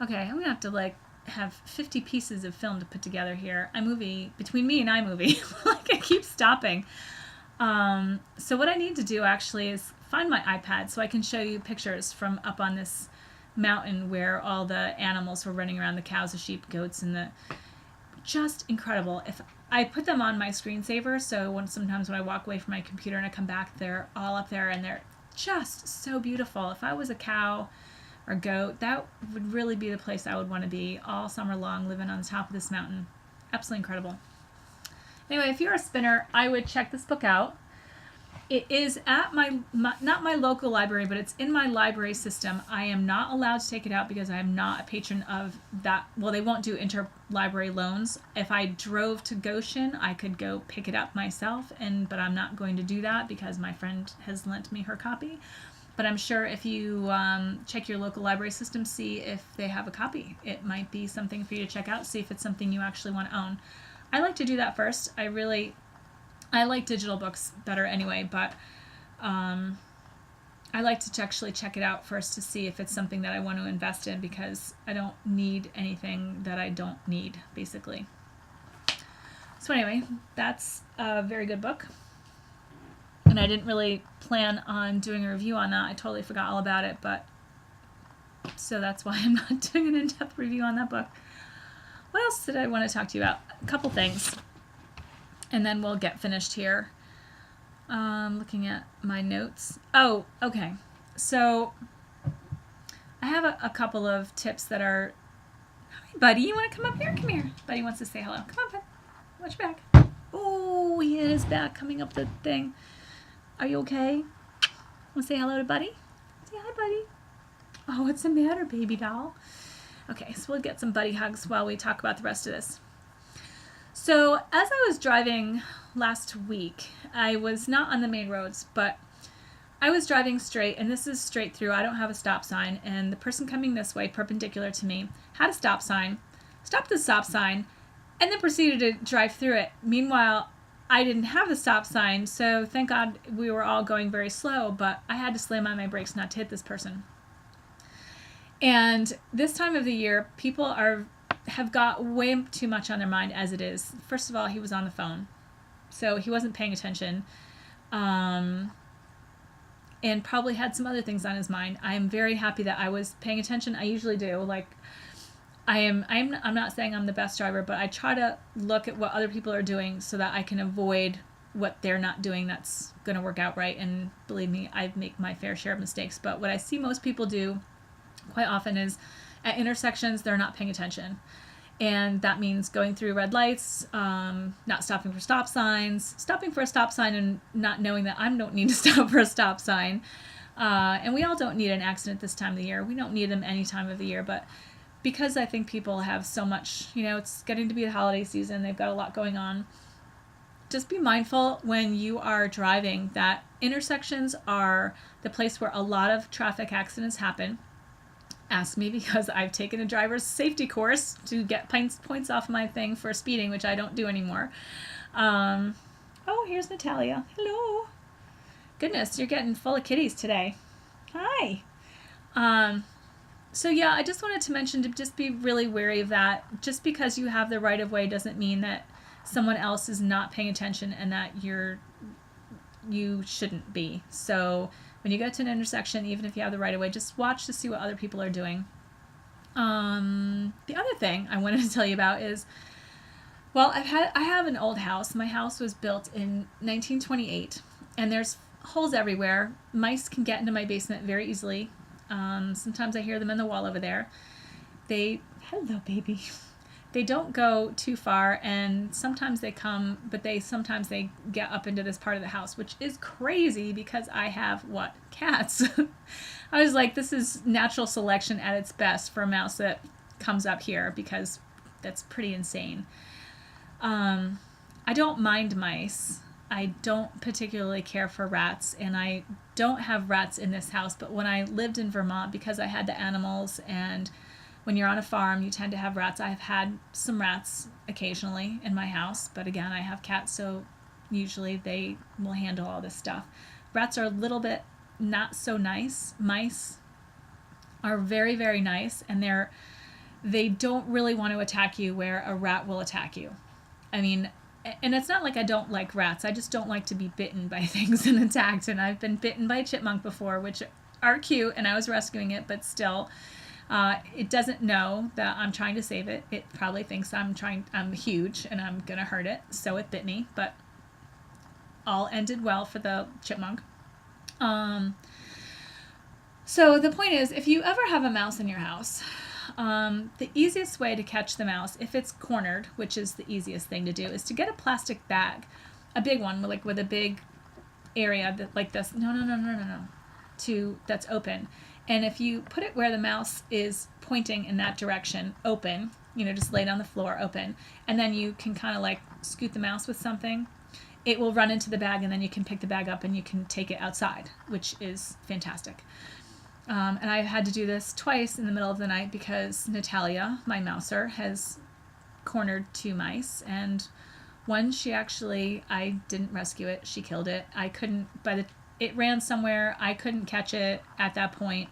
Okay, I'm gonna have to like have 50 pieces of film to put together here. iMovie, between me and iMovie, like I keep stopping. So what I need to do actually is find my iPad so I can show you pictures from up on this mountain where all the animals were running around, the cows, the sheep, goats, and the just incredible. If I put them on my screensaver, so sometimes when I walk away from my computer and I come back, they're all up there and they're just so beautiful. If I was a cow or goat, that would really be the place I would want to be all summer long, living on the top of this mountain. Absolutely incredible. Anyway, if you're a spinner, I would check this book out. It is at my not my local library, but it's in my library system. I am not allowed to take it out because I am not a patron of that. Well, they won't do interlibrary loans. If I drove to Goshen, I could go pick it up myself, but I'm not going to do that because my friend has lent me her copy. But I'm sure if you check your local library system, see if they have a copy. It might be something for you to check out, see if it's something you actually want to own. I like to do that first. I like digital books better anyway, but I like to actually check it out first to see if it's something that I want to invest in because I don't need anything that I don't need, basically. So anyway, that's a very good book. And I didn't really plan on doing a review on that. I totally forgot all about it, but so that's why I'm not doing an in-depth review on that book. What else did I want to talk to you about? A couple things. And then we'll get finished here. Looking at my notes. Oh, okay. So I have a couple of tips that are... Hi, buddy. You want to come up here? Come here. Buddy wants to say hello. Come on, bud. Watch your back. Oh, he hit his back coming up the thing. Are you okay? Want to say hello to Buddy? Say hi, Buddy. Oh, what's the matter, baby doll? Okay, so we'll get some buddy hugs while we talk about the rest of this. So as I was driving last week, I was not on the main roads, but I was driving straight, and this is straight through. I don't have a stop sign, and the person coming this way, perpendicular to me, had a stop sign, stopped the stop sign, and then proceeded to drive through it. Meanwhile, I didn't have the stop sign, so thank God we were all going very slow, but I had to slam on my brakes not to hit this person. And this time of the year, people have got way too much on their mind as it is. First of all, he was on the phone, so he wasn't paying attention, and probably had some other things on his mind. I am very happy that I was paying attention. I usually do. Like, I'm not saying I'm the best driver, but I try to look at what other people are doing so that I can avoid what they're not doing that's going to work out right. And believe me, I make my fair share of mistakes. But what I see most people do quite often is at intersections, they're not paying attention. And that means going through red lights, not stopping for stop signs, stopping for a stop sign and not knowing that I don't need to stop for a stop sign. And we all don't need an accident this time of the year. We don't need them any time of the year. But because I think people have so much, it's getting to be the holiday season, they've got a lot going on. Just be mindful when you are driving that intersections are the place where a lot of traffic accidents happen. Ask me because I've taken a driver's safety course to get points off my thing for speeding, which I don't do anymore. Oh, here's Natalia. Hello. Goodness, you're getting full of kitties today. Hi. So yeah, I just wanted to mention to just be really wary of that. Just because you have the right of way doesn't mean that someone else is not paying attention and that you shouldn't be. So when you get to an intersection, even if you have the right of way, just watch to see what other people are doing. The other thing I wanted to tell you about is, well, I have an old house. My house was built in 1928, and there's holes everywhere. Mice can get into my basement very easily. Sometimes I hear them in the wall over there. Hello, baby. They don't go too far, and sometimes they come, but sometimes they get up into this part of the house, which is crazy because I have, cats. I was like, this is natural selection at its best for a mouse that comes up here because that's pretty insane. I don't mind mice. I don't particularly care for rats, and I don't have rats in this house, but when I lived in Vermont, because I had the animals, and when you're on a farm, you tend to have rats. I've had some rats occasionally in my house, but again, I have cats, so usually they will handle all this stuff. Rats are a little bit not so nice. Mice are very, very nice, and they're they don't really want to attack you where a rat will attack you. I mean, and it's not like I don't like rats. I just don't like to be bitten by things and attacked. And I've been bitten by a chipmunk before, which are cute, and I was rescuing it, but still, it doesn't know that I'm trying to save it. It probably thinks I'm huge and I'm gonna hurt it, so it bit me. But all ended well for the chipmunk. So the point is, if you ever have a mouse in your house, the easiest way to catch the mouse, if it's cornered, which is the easiest thing to do, is to get a plastic bag, a big one, like with a big area that, like this. No. That's open. And if you put it where the mouse is pointing in that direction, open, just lay it on the floor, open, and then you can kind of like scoot the mouse with something, it will run into the bag, and then you can pick the bag up and you can take it outside, which is fantastic. And I had to do this twice in the middle of the night because Natalia, my mouser, has cornered 2 mice, and one I didn't rescue it. She killed it. It ran somewhere. I couldn't catch it at that point.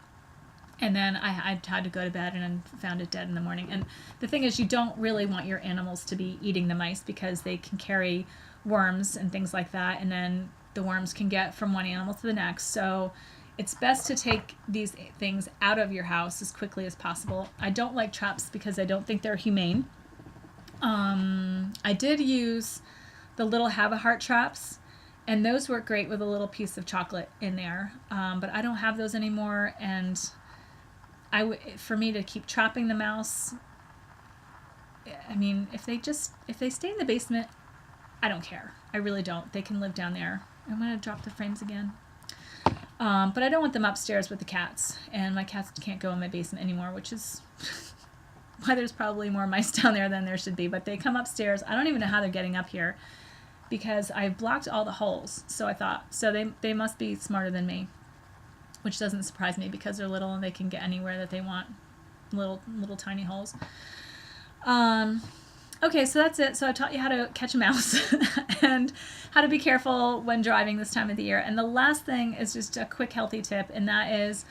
And then I had to go to bed and found it dead in the morning. And the thing is, you don't really want your animals to be eating the mice because they can carry worms and things like that. And then the worms can get from one animal to the next. So it's best to take these things out of your house as quickly as possible. I don't like traps because I don't think they're humane. I did use the little have-a-heart traps, and those work great with a little piece of chocolate in there. But I don't have those anymore, and for me to keep trapping the mouse, I mean, if they stay in the basement, I don't care. I really don't. They can live down there. I'm going to drop the frames again. But I don't want them upstairs with the cats, and my cats can't go in my basement anymore, which is why there's probably more mice down there than there should be. But they come upstairs. I don't even know how they're getting up here because I've blocked all the holes. So I thought, they must be smarter than me, which doesn't surprise me because they're little and they can get anywhere that they want, little tiny holes. Okay, so that's it. So I taught you how to catch a mouse and how to be careful when driving this time of the year. And the last thing is just a quick healthy tip, and that is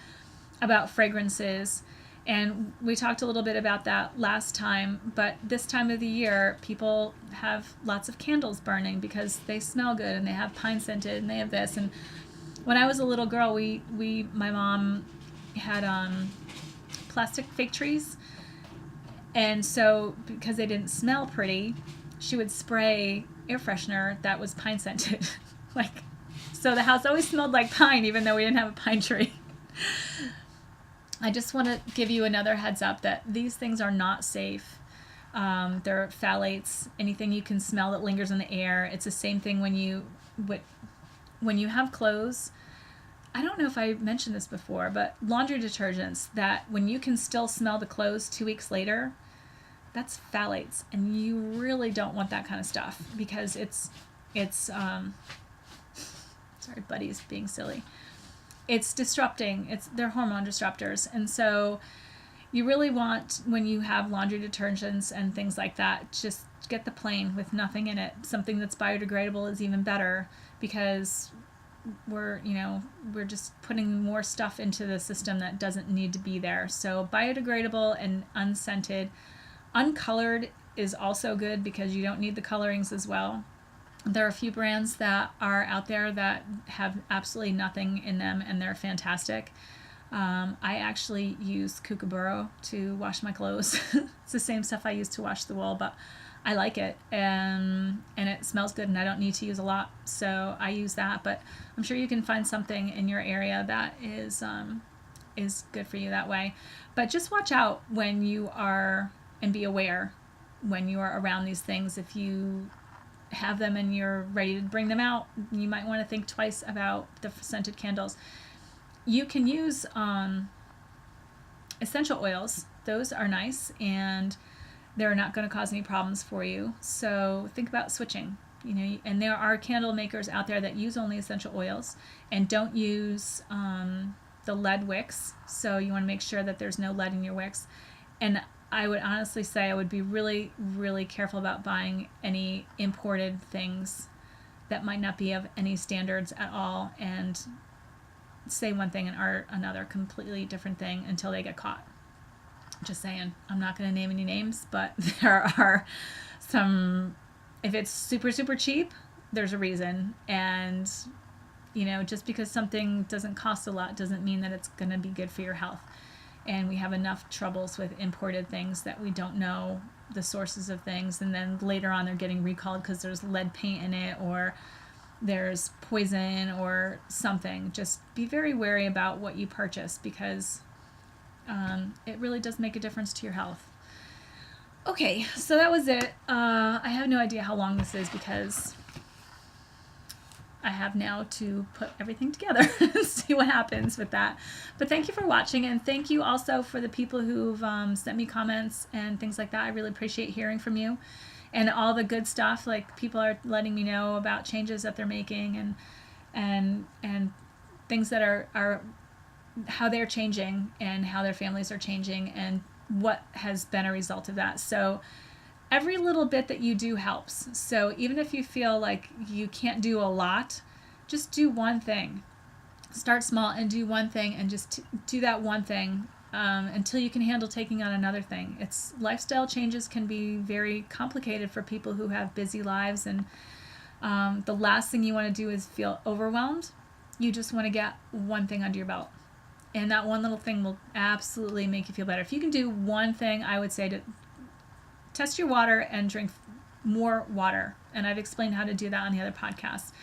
about fragrances. And we talked a little bit about that last time, but this time of the year, people have lots of candles burning because they smell good and they have pine scented and they have this. And when I was a little girl, my mom had plastic fake trees. And so, because they didn't smell pretty, she would spray air freshener that was pine scented. So the house always smelled like pine, even though we didn't have a pine tree. I just want to give you another heads up that these things are not safe. They're phthalates. Anything you can smell that lingers in the air. It's the same thing when you have clothes. I don't know if I mentioned this before, but laundry detergents that when you can still smell the clothes 2 weeks later, that's phthalates, and you really don't want that kind of stuff because it's sorry, Buddy's being silly. It's disrupting. They're hormone disruptors, and so you really want, when you have laundry detergents and things like that, just get the plain with nothing in it. Something that's biodegradable is even better because we're just putting more stuff into the system that doesn't need to be there. So biodegradable and unscented. Uncolored is also good because you don't need the colorings as well. There are a few brands that are out there that have absolutely nothing in them, and they're fantastic. I actually use Kookaburra to wash my clothes. It's the same stuff I use to wash the wool, but I like it, and it smells good, and I don't need to use a lot, so I use that. But I'm sure you can find something in your area that is good for you that way. But just watch out when you are, and be aware when you are around these things. If you have them and you're ready to bring them out, you might want to think twice about the scented candles. You can use essential oils. Those are nice, and they're not going to cause any problems for you. So think about switching. And there are candle makers out there that use only essential oils and don't use the lead wicks. So you want to make sure that there's no lead in your wicks. And I would honestly say I would be really, really careful about buying any imported things that might not be of any standards at all and say one thing and are another completely different thing until they get caught. Just saying. I'm not going to name any names, but there are some, if it's super, super cheap, there's a reason. And, you know, just because something doesn't cost a lot doesn't mean that it's going to be good for your health. And we have enough troubles with imported things that we don't know the sources of things. And then later on, they're getting recalled because there's lead paint in it, or there's poison or something. Just be very wary about what you purchase, because it really does make a difference to your health. Okay, so that was it. I have no idea how long this is because I have now to put everything together and see what happens with that. But thank you for watching, and thank you also for the people who've sent me comments and things like that. I really appreciate hearing from you and all the good stuff. Like, people are letting me know about changes that they're making and things that are how they're changing and how their families are changing and what has been a result of that. So every little bit that you do helps. So even if you feel like you can't do a lot, just do one thing. Start small and do one thing, and just do that one thing until you can handle taking on another thing. Lifestyle changes can be very complicated for people who have busy lives, and the last thing you want to do is feel overwhelmed. You just want to get one thing under your belt. And that one little thing will absolutely make you feel better. If you can do one thing, I would say to test your water and drink more water. And I've explained how to do that on the other podcasts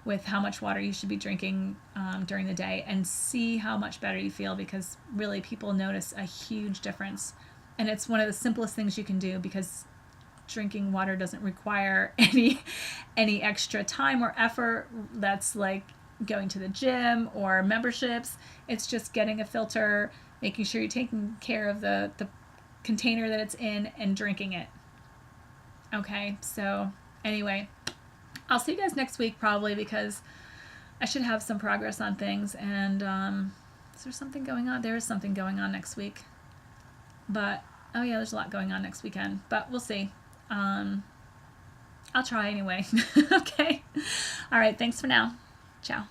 with how much water you should be drinking during the day, and see how much better you feel, because really people notice a huge difference. And it's one of the simplest things you can do, because drinking water doesn't require any extra time or effort. That's like going to the gym or memberships. It's just getting a filter, making sure you're taking care of the container that it's in, and drinking it. Okay, so anyway, I'll see you guys next week probably, because I should have some progress on things. And is there something going on? There is something going on next week. But, oh yeah, there's a lot going on next weekend. But we'll see. I'll try anyway. Okay. All right, thanks for now. Ciao.